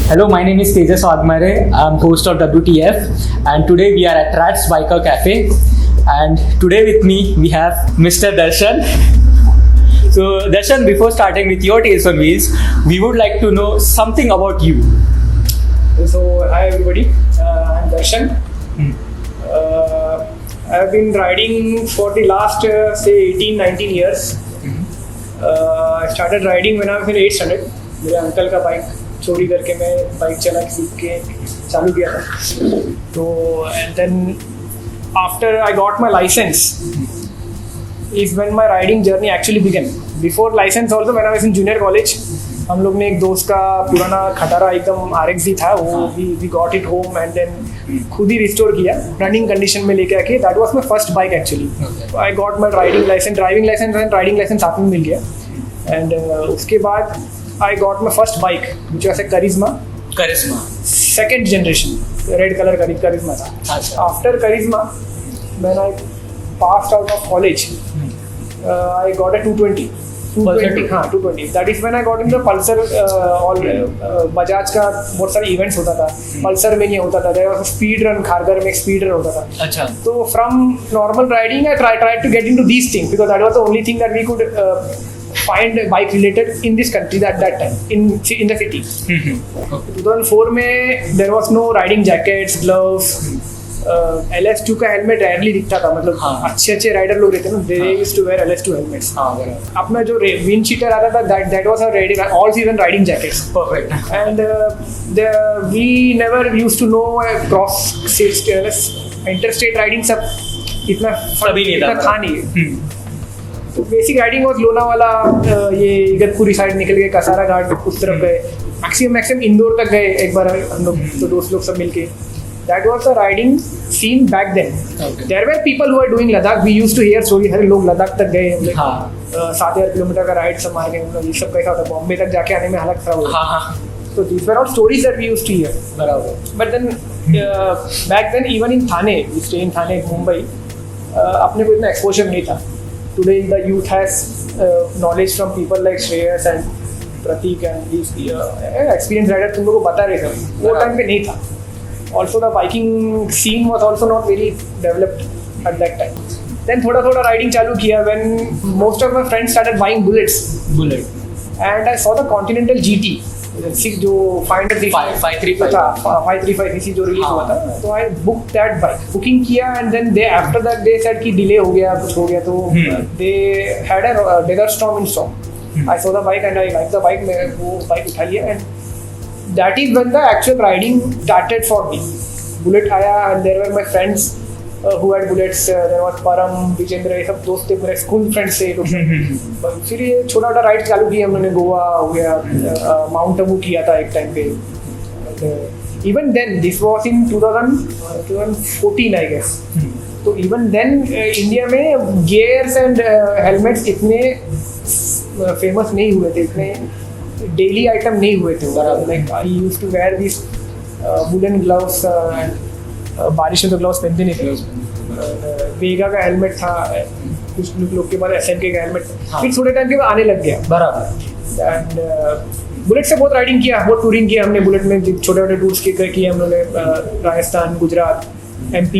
Hello, my name is Tejas Agmare. I'm host of WTF, and today we are at Rats Biker Cafe. And today with me we have Mr. Darshan. So Darshan, before starting with your Tales on Wheels, we would like to know something about you. So hi everybody, I'm Darshan. I've been riding for the last say 18-19 years. I started riding when I was in 8th standard. मेरे uncle का bike चोरी करके मैं bike चला सीख के चालू किया था. तो and then after I got my license is when my riding journey actually began. Before license also when I was in junior college, हम लोग ने एक दोस्त का पुराना खटारा एकदम RXZ था, वो we got it home and then खुद ही रिस्टोर किया रनिंग कंडीशन में लेके आके. That was my first bike actually. I got my driving license and riding license साथ में मिल गया. एंड उसके बाद I got my first bike which was a Karizma second generation red colour Karizma था. After Karizma when I passed out of college I got a 220. 220. That is when I got into Pulsar. All Bajaj का बहुत सारे events होता था. Pulsar में ये होता था. There was a speed run. Kharghar में एक speed run होता था. अच्छा. तो from normal riding I tried to get into these things because that was the only thing that we could find bike related in this country at that time in the city. 2004 में there was no riding jackets, gloves. LS2 का helmet rarely दिखता था. मतलब अच्छे rider लोग रहते ना, they used to wear LS2 helmets. अपना जो विंड शीटर आता था that was a all season riding jackets. Perfect. And we never used to know cross interstate riding सब इतना था नहीं. तो बेसिक राइडिंग वाज लोनावाला, ये इगतपुरी साइड निकल गए, कसारा घाट उस तरफ गए, मैक्सिमम इंदौर तक गए एक बार हम लोग, तो दोस्त लोग सब मिलके. That was the riding scene back then. Okay. There were people who were doing Ladakh. We used to hear stories. हर लोग लद्दाख तक गए हम लोग. 7,000 किलोमीटर का राइड सब मार गए हम लोग. ये सब कैसा होता, बॉम्बे तक जाके आने में हालत खराब हो गई. So these were all stories that we used to hear. बराबर. But then back then even in Thane, we stay in Thane, Mumbai. अपने को इतना exposure नहीं था. Today the youth has knowledge from people like Shreyas and Pratik and these experienced riders. तुम लोगों को बता रहे थे. वो टाइम पे नहीं था. Also the biking scene was also not very developed at that time. Then थोड़ा riding चालू किया when most of my friends started buying bullets. And I saw the Continental GT, जो 535 cc जो रिलीज हुआ था. तो I booked that bike. Booking किया and then after that they said कि delay हो गया, कुछ हो गया, तो they had a Desert Storm in stock. I saw the bike and I liked the bike. मैं वो bike उठा लिया and that is when the actual riding started for me. Bullet आया and there were my friends who had bullets. There was Param, Vijendra, ये सब दोस्त थे मेरे, स्कूल फ्रेंड्स थे लोग. फिर ये छोटा राइड चालू किया हमने. गोवा हो गया, माउंट आबू किया था एक टाइम पे. Even then this was in 2014 I guess. तो even then इंडिया में gears and helmets इतने फेमस नहीं हुए थे, इतने डेली आइटम नहीं हुए थे. Like I used to wear this woollen gloves and बारिश में तो ग्लव्स पहनते नहीं थे. वेगा का हेलमेट था, कुछ लोग के बाद SNK का हेलमेट. फिर थोड़े टाइम के बाद आने लग गया. बराबर. एंड बुलेट से बहुत राइडिंग किया, बहुत टूरिंग किया हमने. बुलेट में छोटे टूर्स किए हम लोगों ने. राजस्थान, गुजरात, MP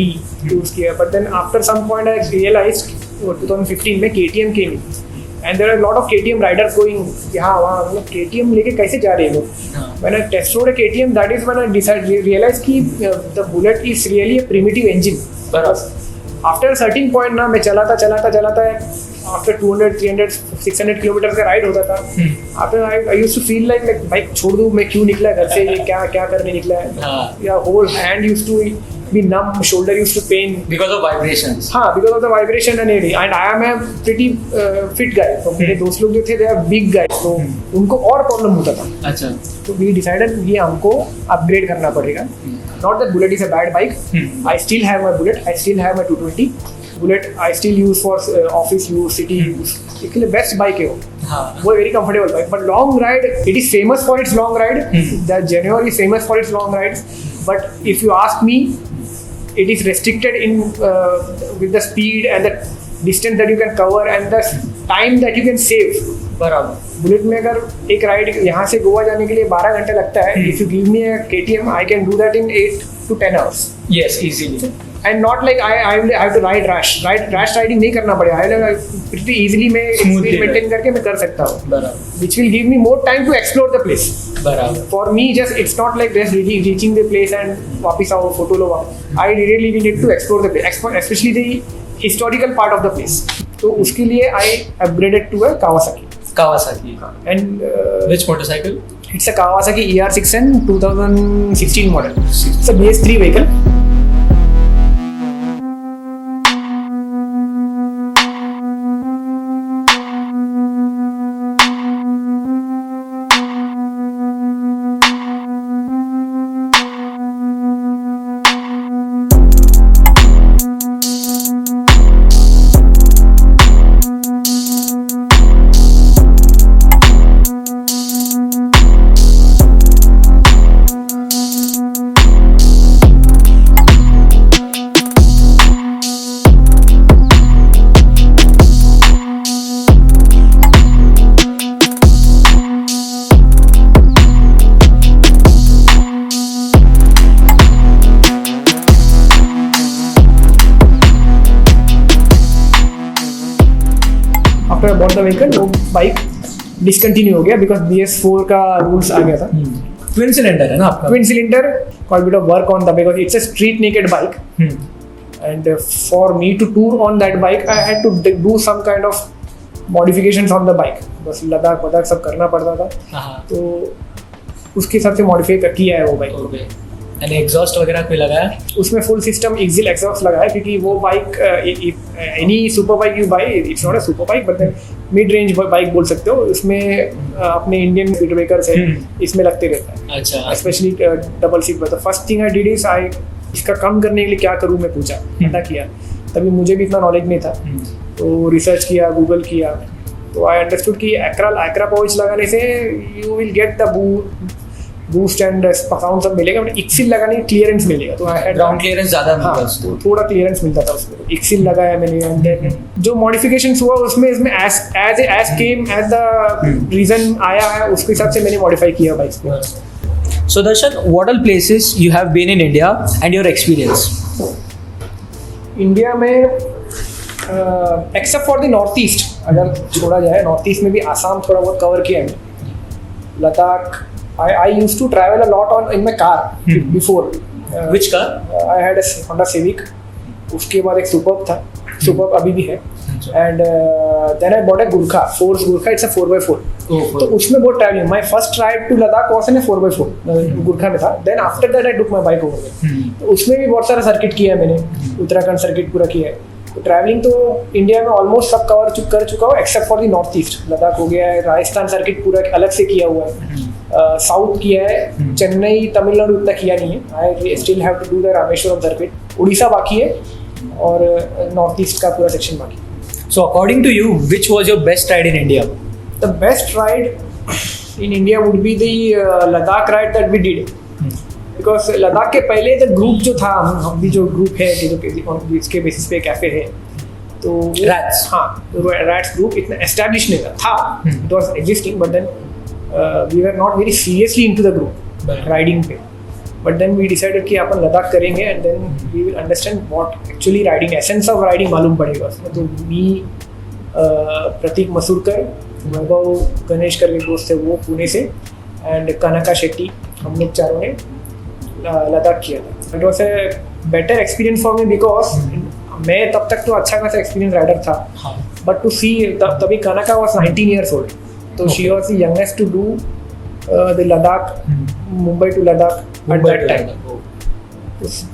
टूर्स किया. But then after some point I realised 2015 में KTM came. And there are a lot of KTM riders going यहाँ वहाँ. मतलब KTM लेके कैसे जा रहे हैं लोग. When I test rode a KTM, that is when I realized कि the bullet is really a primitive engine. After a certain point ना मैं चलाता after 200, 300, 600 किलोमीटर का राइड होता था. After I used to feel like bike छोड़ दूँ, मैं क्यों निकला घर से, ये क्या करने निकला है. या whole hand used to be numb, shoulder used to pain because of vibrations. Because of the vibration and everything. And I am a pretty fit guy. तो मेरे दोस्त लोग जो थे, they are big guys, तो उनको और प्रॉब्लम होता था. अच्छा. तो we decided ये हमको अपग्रेड करना पड़ेगा. Not that Bullet is a bad bike. I still have my Bullet. I still have my 220. Bullet I still use for office use, city use. इसके लिए बेस्ट बाइक है वो. वो very comfortable bike. But long ride, it is famous for its long ride. The genuine is famous for its long rides. But if you ask me, it is restricted in with the speed and the distance that you can cover and the time that you can save. बराबर। Bullet में अगर एक ride यहाँ से गोवा जाने के लिए 12 घंटे लगता है, if you give me a KTM I can do that in 8 to 10 hours. Yes, easily. And not like I have to ride rash riding नहीं करना पड़ेगा, आई प्रीटी इजीली मैं Smoothly स्पीड मेंटेन करके मैं कर सकता हूँ, बराबर which will give me more time to explore the place. बराबर। For me, just it's not like just reaching the place and वापस आओ फोटो लो वापस. I really need to explore the place, especially the historical part of the place. तो उसके लिए I upgraded to a Kawasaki. And which motorcycle? It's a Kawasaki ER6N 2016 model. It's a BS3 vehicle. After I bought the vehicle वो bike discontinue हो गया because BS4 का rules आ गया था. Twin cylinder है ना आपका? Twin cylinder, quite a bit of work on that because it's a street naked bike. And for me to tour on that bike, I had to do some kind of modifications on the bike. बस लद्दाख सब करना पड़ता था, तो उसके हिसाब से modify किया है वो बाइक. एंड एग्जॉस्ट वगैरह कोई लगाया? उसमें फुल सिस्टम एक्सिल एग्जॉस्ट लगाया क्योंकि वो bike any super bike you by, it's not a super bike but mid range bike बोल सकते हो. उसमें अपने इंडियन स्पीड ब्रेकर्स है इसमें लगते रहता है. अच्छा. स्पेशली डबल सीट पर. तो first thing I did is I इसका कम करने के लिए क्या करूँ मैं पूछा, पता किया. तभी मुझे भी इतना नॉलेज नहीं था, तो रिसर्च किया, गूगल किया, तो आई अंडरस्टूड कि एक्रा पाउच लगाने से you will get the boost and sound सब मिलेगा, बट एक्सिल लगाने क्लियरेंस मिलेगा. तो आई हैड ग्राउंड क्लियरेंस ज़्यादा मिलता है उसको, थोड़ा क्लियरेंस मिलता था उसमें. एक्सिल लगाया मैंने एंड देन जो मॉडिफिकेशंस हुआ उसमें इसमें as came as the reason आया है उसके हिसाब से मैंने मॉडिफाई किया बाइक को. So Darshan, what all places you have been in India and your experience? India में except for the north east अगर छोड़ा जाए, नॉर्थ ईस्ट में भी आसाम थोड़ा बहुत कवर किया है. Ladakh I used to travel a lot in my car before. Which car? I had a Honda Civic. उसके बाद एक Superb था, Superb अभी भी है. And then I bought a Gurkha, Force Gurkha. It's a 4x4. तो उसमें बहुत travelling. My first ride to Ladakh was in a 4x4. Gurkha में था. Then after that I took my bike over there. तो उसमें भी बहुत सारा सर्किट किया है मैंने. उत्तराखंड सर्किट पूरा किया है. तो ट्रैवलिंग तो इंडिया में ऑलमोस्ट सब कवर कर चुका हूँ accept for the north east. Ladakh हो गया है, राजस्थान सर्किट पूरा अलग से किया हुआ है, साउथ किया है, चेन्नई तमिलनाडु इतना किया नहीं है. I still have to do the Rameswaram circuit. Orissa बाकी है और नॉर्थ ईस्ट का पूरा सेक्शन बाकी. So according to you, which was your best ride in India? The best ride in India would be the Ladakh ride that we did. Because Ladakh के पहले the group जो था, हम भी जो ग्रुप है जो इसके बेसिस पे कैफे है, तो Rats. हाँ, रैट्स ग्रुप इतना एस्टैब्लिश नहीं था. It was existing but then we were not very seriously into the group riding पे. बट देन वी डिसाइडेड कि अपन लद्दाख करेंगे and then we will understand what actually riding, essence of riding मालूम पड़ेगा उसमें. तो मी प्रतीक मसूरकर, वैभव गणेश करके दोस्त है वो पुणे से, एंड कनका शेट्टी, हम लोग चारों ने लद्दाख किया था. It was a better experience for me because मैं तब तक तो अच्छा खासा एक्सपीरियंस राइडर था, बट टू सी तभी कनका वॉज 19 years old. तो she was the youngest to do the Ladakh, Mumbai to Ladakh at that time.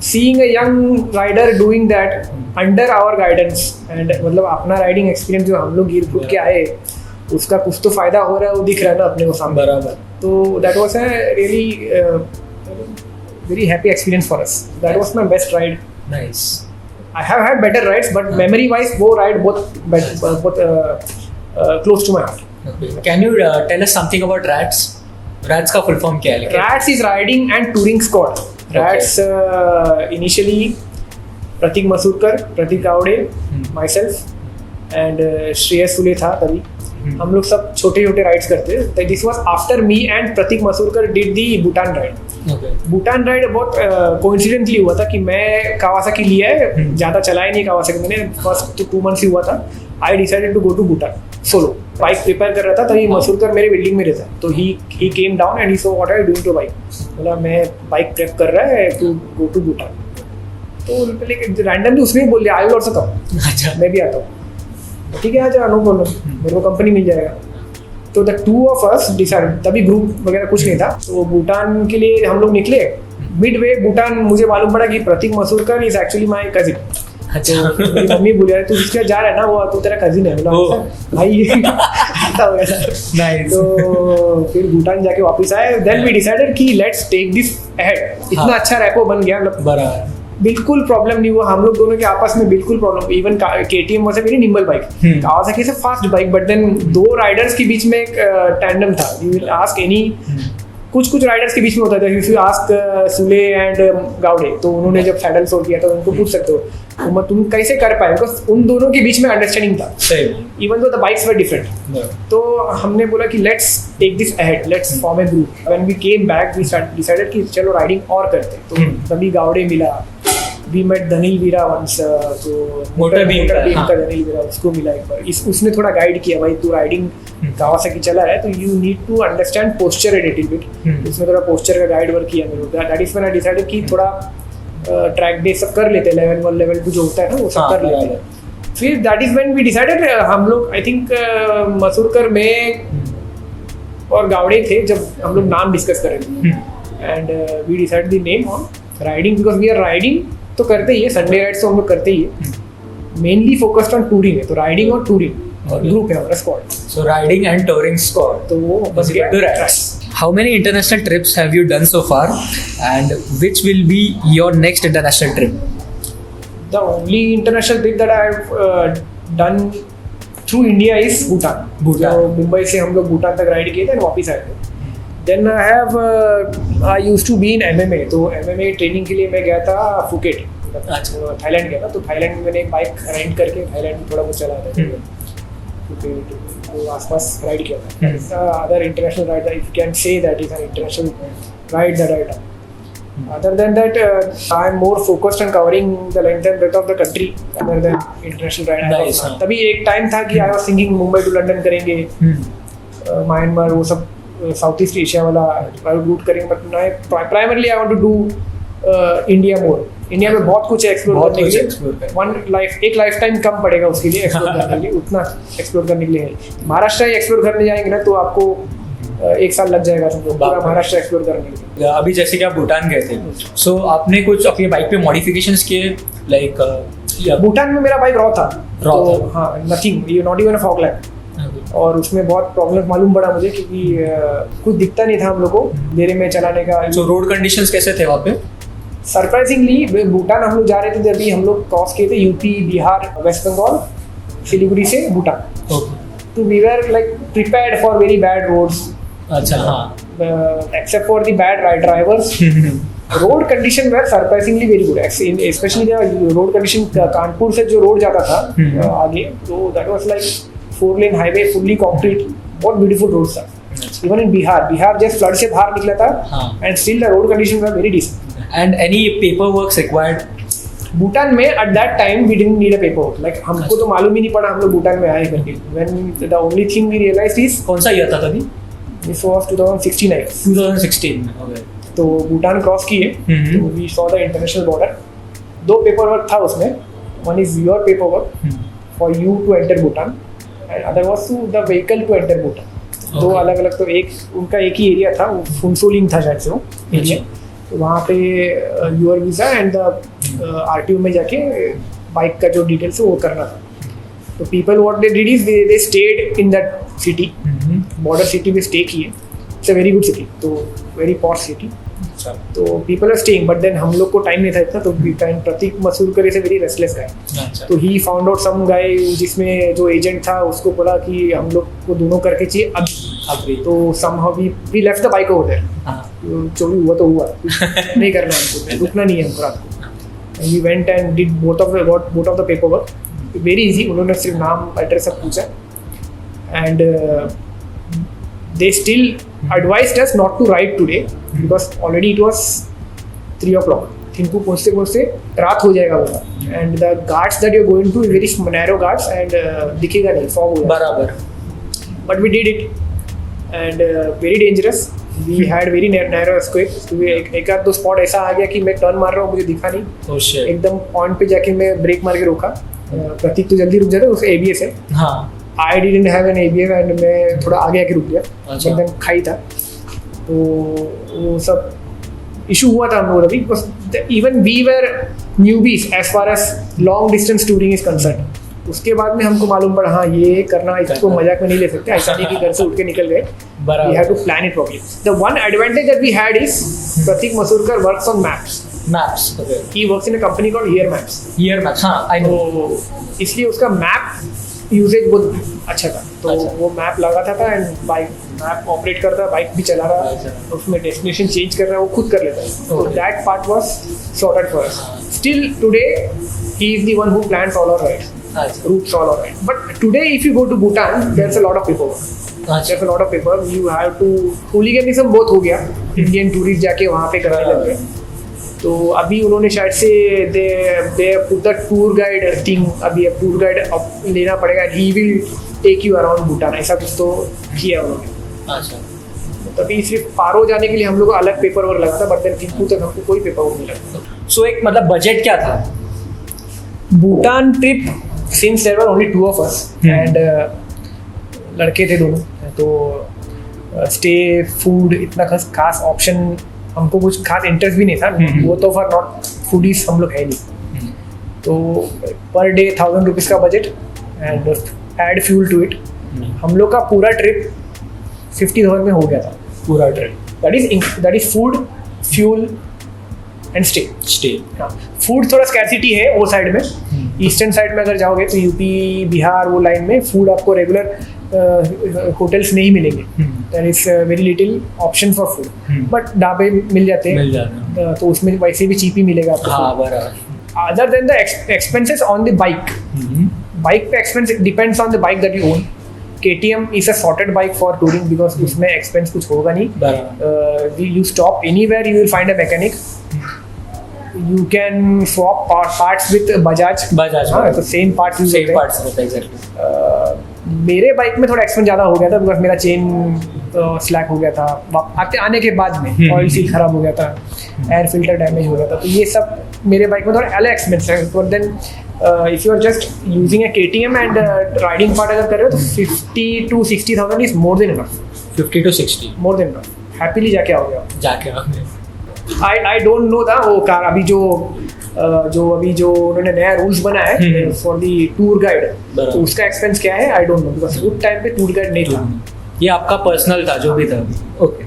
Seeing a young rider doing that under our guidance and मतलब अपना राइडिंग एक्सपीरियंस जो हम लोग गिर foot के आए उसका कुछ तो फायदा हो रहा है, वो दिख रहा है ना अपने को सामने. बराबर. तो that was a really very happy experience for us. That was my best ride. Nice. I have had better rides, but memory wise, वो ride both close to my heart. Okay. Can you tell us something about RATS? RATS का full form क्या है? RATS is Riding and Touring Squad. RATS initially Prateek Masurkar, Prateek आवड़े, myself and Shreyas Sule था तभी. हम लोग सब छोटे छोटे राइड्स करते थे. This was after me and Pratik Masurkar did the Bhutan ride. Bhutan ride बहुत कोइंसिडेंटली हुआ था कि मैं कावासाकी लिया है, ज़्यादा चलाया नहीं कावासाकी मैंने, फर्स्ट 2 months ही हुआ था. I decided to go to Bhutan solo. Bike prepare कर रहा था तभी मसूरकर मेरे बिल्डिंग में रहता. तो he came down and he saw what are you doing to bike. बोला मैं बाइक प्रेप कर रहा है टू गो टू भूटान. तो लेकिन रैंडमली उसने ही बोल दिया आई विल ऑल्सो कम. अच्छा मैं भी आता हूँ. ठीक है आ जा, नो प्रॉब्लम, मेरे को कंपनी मिल जाएगा. तो द 2 of us डिसाइड, तभी ग्रुप वगैरह कुछ नहीं था. तो भूटान के लिए हम लोग निकले. मिड वे भूटान मुझे मालूम पड़ा कि Prateek Masurkar is actually my cousin. अच्छा मेरी मम्मी बोली यार तू इसके जा रहा है ना, वो तो तेरा कजिन है. बोला भाई ऐसा हो गया. नाइस. तो फिर भूटान जाके वापस आए. देन वी डिसाइडेड कि लेट्स टेक दिस अहेड. इतना अच्छा रैपो बन गया, मतलब बराबर बिल्कुल प्रॉब्लम नहीं हुआ हम लोग दोनों के आपस में. बिल्कुल problem. Even KTM was a very nimble bike, Kawasaki से fast bike, but then 2 riders के बीच में एक टैंडम था. यू विल आस्क एनी, कुछ राइडर्स के बीच में होता था. If you ask Sule and Gawade, तो उन्होंने जब सैडल सोल किया था उनको पूछ सकते हो तो तुम कैसे कर पाए, बिकॉज उन दोनों के बीच में अंडरस्टैंडिंग था. Even though the bikes were different. तो हमने बोला कि let's take this ahead, let's form a group. When we came back we decided कि चलो राइडिंग और करते. तो तभी गावड़े मिला. We met Dhanil Veera once, जो मोटर बीम का धनील वीरा, उसको मिला एक बार. उसने थोड़ा गाइड किया, भाई तू राइडिंग कावासाकी चला है तो you need to understand posture a little bit. उसने थोड़ा पोस्चर का गाइड वर्क किया मेरे को. That is when I decided कि थोड़ा ट्रैक बेस सब कर लेते हैं. लेवल 1 लेवल 2 जो होता है ना वो सब कर लेते हैं. फिर that is when we decided, हम लोग आई थिंक मसूरकर में और गावड़े थे जब हम लोग नाम डिस्कस कर रहे थे. And we decide the name on riding, because we are riding तो करते ही है, संडे राइड्स तो हम लोग करते ही है. मेनली फोकस्ड ऑन टूरिंग है, तो राइडिंग और टूरिंग ग्रुप है हमारा squad. So riding and touring squad, तो वो बस गया. How many international trips have you done so far, and which will be your next international trip? The only international trip that I have done through India is Bhutan. तो मुंबई से हम लोग भूटान तक ride किए थे और वापस आए थे. Then I used to be in MMA. तो MMA ट्रेनिंग के लिए मैं गया था फुकेट, थाईलैंड गया था. तो थाईलैंड में मैंने एक बाइक रेंट करके थाईलैंड में थोड़ा बहुत चला था. फुकेट तो आसपास राइड किया था. Other international ride, if you can say that is an international ride that I done. Other than that, I am more focused on covering the length and breadth of the country rather than international ride. Nice, तभी एक time था कि I was thinking Mumbai to London करेंगे, Myanmar वो सब south east Asia वाला route करेंगे. But primarily I want to do India more. India में बहुत कुछ है एक्सप्लोर करने के लिए. एक लाइफ टाइम कम पड़ेगा उसके लिए एक्सप्लोर करने के लिए, उतना एक्सप्लोर करने के लिए है. महाराष्ट्र एक्सप्लोर करने जाएंगे ना तो आपको 1 साल लग जाएगा समझो पूरा महाराष्ट्र एक्सप्लोर करने के लिए. अभी जैसे कि आप भूटान गए थे, सो आपने कुछ अपनी बाइक पे मॉडिफिकेशंस किए, लाइक भूटान में मेरा बाइक रॉ था. तो हाँ, nothing, you not even a fog lamp. और उसमें बहुत प्रॉब्लम मालूम पड़ा मुझे क्योंकि कुछ दिखता नहीं था हम लोग को देरे में चलाने का. तो रोड कंडीशंस कैसे थे वहाँ पे? सरप्राइजिंगली भूटान हम लोग जा रहे थे जब भी हम लोग क्रॉस किए थे यूपी, बिहार, वेस्ट बंगाल, सिलीगुड़ी से भूटान. तो we were like prepared for very bad roads. अच्छा हाँ. Except for the bad drivers, road condition were surprisingly very good. Specially road condition Kanpur से जो रोड जाता था आगे, तो that was like 4 lane highway fully concrete, बहुत ब्यूटीफुल रोड था. Even in Bihar just flood से बाहर निकला था and still the road condition were very decent. And any paper works required? Bhutan में at that time we didn't need a paper work. Like हमको तो मालूम ही नहीं पड़ा हम लोग भूटान में आए करके. When the only thing we realised is, कौन सा ईयर था तभी? दिस वाज 2016 में. ओके. तो भूटान क्रॉस किए तो we saw the international border. 2 paper work था उसमें. One is your paper work for you to enter Bhutan and other was to the vehicle to enter Bhutan. 2 अलग अलग. तो एक उनका एक ही एरिया था, फुनसोलिंग था शायद से वो एरिया. तो वहाँ पे your visa and the RTO में जाके बाइक का जो डिटेल्स है वो करना था. तो people what they did is they stayed in that city, border city में स्टे किए. It's a very good city, तो वेरी पॉश सिटी. तो people are staying, but then हम लोग को टाइम नहीं था इतना. तो Prateek Masurkar is a very restless guy. तो ही फाउंड आउट सम गाय जिसमें जो एजेंट था उसको बोला कि हम लोग को दोनों करके चाहिए अभी. तो somehow we left the bike over there. जो भी हुआ तो हुआ, नहीं करना हमको, रुकना नहीं है हमको रात को. We went and did both of the paperwork. Very easy. उन्होंने सिर्फ नाम एड्रेस सब पूछा and they still advised us not to ride today because already it was 3 o'clock. Thimphu पहुँचते पहुँचते रात हो जाएगा बोला, and the ghats that you are going to very narrow ghats and दिखेगा नहीं, फॉग हो जाएगा बराबर. But we did it and very dangerous. We had very narrow escape. एक आध दो स्पॉट ऐसा आ गया कि मैं टर्न मार रहा हूँ, मुझे दिखा नहीं. Oh shit. एकदम पॉइंट पे जाके मैं ब्रेक मार के रोका. प्रतीक तो जल्दी रुक जाता, उसका ABS है. हाँ. I didn't have an ABS and मैं थोड़ा आगे आके रुक गया. अच्छा. एकदम खाई था, तो वो सब इशू हुआ था हम लोग अभी. Even we were newbies as far as long distance touring is concerned. उसके बाद में हमको मालूम पड़ा हाँ ये करना, इसको मजाक में नहीं ले सकते. ऐसा नहीं कि घर से उठ के निकल गए. We had to plan it properly. The one advantage that we had is Pratik Masurkar works on maps. Maps. Okay. He works in a company called Here Maps. Here Maps. हाँ, I know. तो इसलिए उसका map usage बहुत अच्छा था. तो अच्छा. वो मैप लगाता था एंड बाइक मैप ऑपरेट करता, बाइक भी चला रहा, उसमें डेस्टिनेशन चेंज कर रहा है, वो खुद कर लेता है. तो that part was sorted for us. Still today he is the one who plans all our rides. Routes all our rides. But today if you go to Bhutan, there's a lot of paperwork. There's a lot of paper. You have to hooliganism बहुत हो गया. Indian tourist जाके वहाँ पे कराने लग गए. तो अभी उन्होंने शायद से दे put the tour guide thing. अभी अब टूर गाइड लेना पड़ेगा. He will take you around Bhutan. ऐसा कुछ तो किया उन्होंने. अच्छा. तभी सिर्फ पारो जाने के लिए हम लोग को अलग पेपर वर्क लगा था, बट देन थिम्पू तक हमको कोई पेपर वर्क नहीं लगा. सो एक मतलब बजट क्या था? Bhutan trip since there were only 2 of us and लड़के थे दोनों, तो स्टे फूड इतना खास ऑप्शन हमको कुछ खास इंटरेस्ट भी नहीं था. वो तो फॉर नॉट फूडीज हम लोग है नहीं. तो पर डे 1000 रुपीज़ का budget and add fuel to it. हम लोग का पूरा ट्रिप 50,000 में हो गया था. पूरा trip that is food, fuel and stay. हाँ, फूड थोड़ा स्कैरसिटी है वो साइड में. ईस्टर्न साइड में अगर जाओगे तो यूपी बिहार वो लाइन में फूड आपको रेगुलर होटल्स नहीं मिलेंगे. There is very little option for food, but ढाबे मिल जाते हैं. तो उसमें वैसे भी चीप ही मिलेगा आपको. हाँ, बराबर. Other than the expenses on the bike, bike पे expense depends on the bike that you own. KTM is a sorted bike for touring because उसमें एक्सपेंस कुछ होगा नहीं. You stop anywhere, you will find a mechanic. You can swap parts with Bajaj. हाँ, तो same parts use होते हैं. Exactly. मेरे bike में थोड़ा एक्सपेंस ज़्यादा हो गया था बिकॉज मेरा चेन स्लैक हो गया था. आने के बाद में ऑयल सील खराब हो गया था, एयर फिल्टर डैमेज हो गया था. तो ये सब मेरे बाइक में थोड़ा अलग एक्सपेंस है. But then if you are just using a KTM and riding part अगर कर रहे हो तो 50 to 60,000 is more than enough. 50 to 60 more than enough. Happily जाके आओगे आप. जाके आई डोंट नो था वो कार अभी जो उन्होंने नया रूल्स बनाया है फॉर दी टूर गाइड, तो उसका एक्सपेंस क्या है आई डोंट नो बिकॉज उस टाइम पे टूर गाइड नहीं था. ये आपका पर्सनल था जो भी था. ओके.